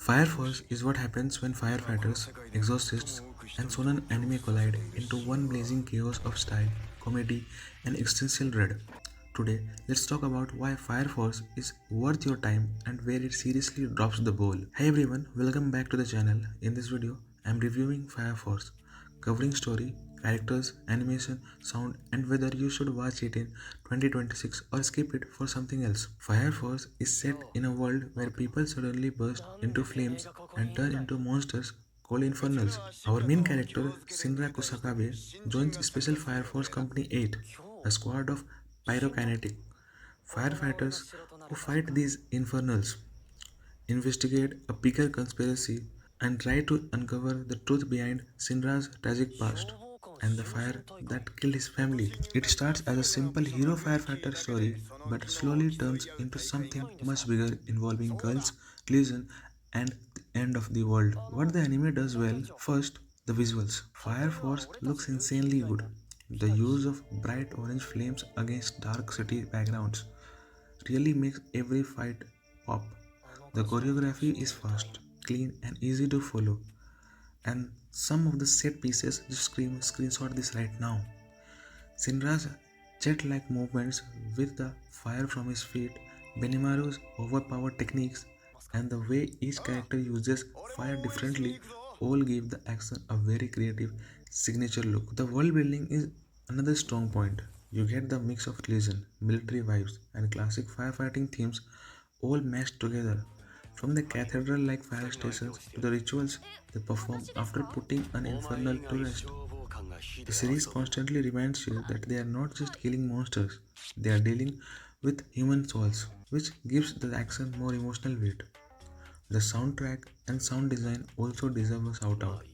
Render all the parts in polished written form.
Fire Force is what happens when firefighters, exorcists, and shonen anime collide into one blazing chaos of style, comedy, and existential dread. Today, let's talk about why Fire Force is worth your time and where it seriously drops the ball. Hey everyone, welcome back to the channel. In this video, I'm reviewing Fire Force, covering story, characters, animation, sound, and whether you should watch it in 2026 or skip it for something else. Fire Force is set in a world where people suddenly burst into flames and turn into monsters called Infernals. Our main character, Shinra Kusakabe, joins Special Fire Force Company 8, a squad of pyrokinetic firefighters who fight these infernals, investigate a bigger conspiracy, and try to uncover the truth behind Sinra's tragic past and the fire that killed his family. It starts as a simple hero firefighter story but slowly turns into something much bigger involving girls, religion, and the end of the world. What the anime does well, first, the visuals. Fire Force looks insanely good. The use of bright orange flames against dark city backgrounds really makes every fight pop. The choreography is fast, clean, and easy to follow, and some of the set pieces just screenshot this right now. Shinra's jet-like movements with the fire from his feet, Benimaru's overpowered techniques, and the way each character uses fire differently all give the action a very creative signature look. The world building is another strong point. You get the mix of religion, military vibes, and classic firefighting themes all mashed together. From the cathedral like fire stations to the rituals they perform after putting an infernal to rest. The series constantly reminds you that they are not just killing monsters, they are dealing with human souls, which gives the action more emotional weight. The soundtrack and sound design also deserve a shout out.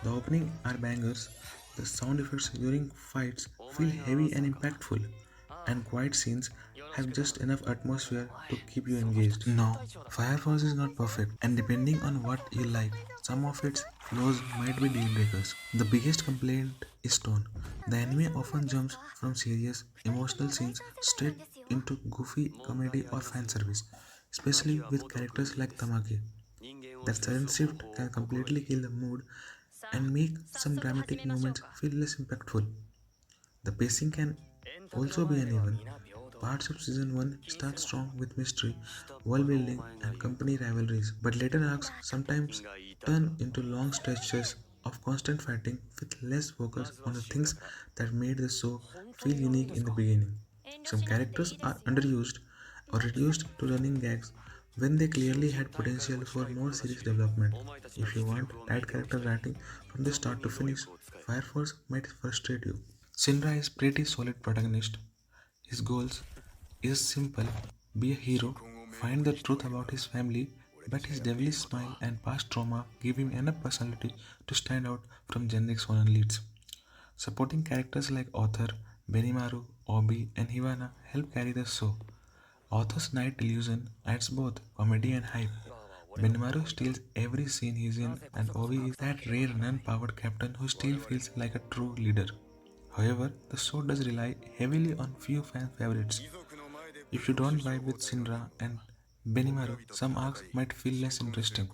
The opening are bangers, the sound effects during fights feel heavy and impactful, and quiet scenes have just enough atmosphere to keep you engaged. No, Fire Force is not perfect, and depending on what you like, some of its flaws might be deal breakers. The biggest complaint is tone. The anime often jumps from serious, emotional scenes straight into goofy comedy or fan service, especially with characters like Tamake. That sudden shift can completely kill the mood and make some dramatic moments feel less impactful. The pacing can also be uneven. Parts of season 1 start strong with mystery, world building, and company rivalries, but later arcs sometimes turn into long stretches of constant fighting with less focus on the things that made the show feel unique in the beginning. Some characters are underused or reduced to running gags when they clearly had potential for more serious development. If you want tight character writing from the start to finish, Fire Force might frustrate you. Shinra is pretty solid protagonist. His goals is simple: be a hero, find the truth about his family, but his devilish smile and past trauma give him enough personality to stand out from generic shonen leads. Supporting characters like Author, Benimaru, Obi, and Hivana help carry the show. Author's Night Illusion adds both comedy and hype. Benimaru steals every scene he's in, and Obi is that rare non-powered captain who still feels like a true leader. However, the show does rely heavily on few fan favorites. If you don't vibe with Shinra and Benimaru, some arcs might feel less interesting.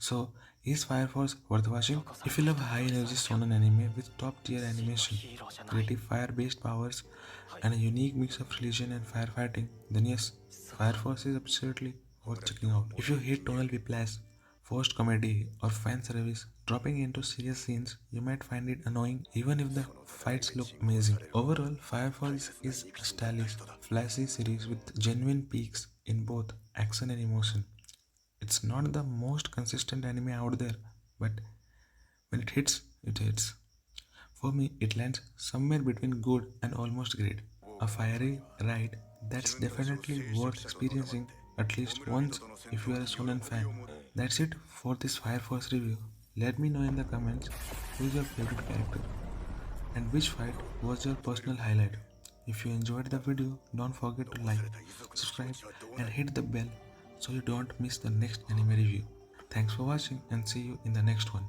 So, is Fire Force worth watching? If you love high energy shonen anime with top tier animation, creative fire based powers, and a unique mix of religion and firefighting, then yes, Fire Force is absolutely worth checking out. If you hate tonal whiplash, forced comedy, or fan service, dropping into serious scenes, you might find it annoying even if the fights look amazing. Overall, Fire Force is a stylish, flashy series with genuine peaks in both action and emotion. It's not the most consistent anime out there, but when it hits, it hits. For me, it lands somewhere between good and almost great. A fiery ride that's definitely worth experiencing at least once if you are a shonen fan. That's it for this Fire Force review. Let me know in the comments who's your favorite character and which fight was your personal highlight. If you enjoyed the video, don't forget to like, subscribe, and hit the bell so you don't miss the next anime review. Thanks for watching and see you in the next one.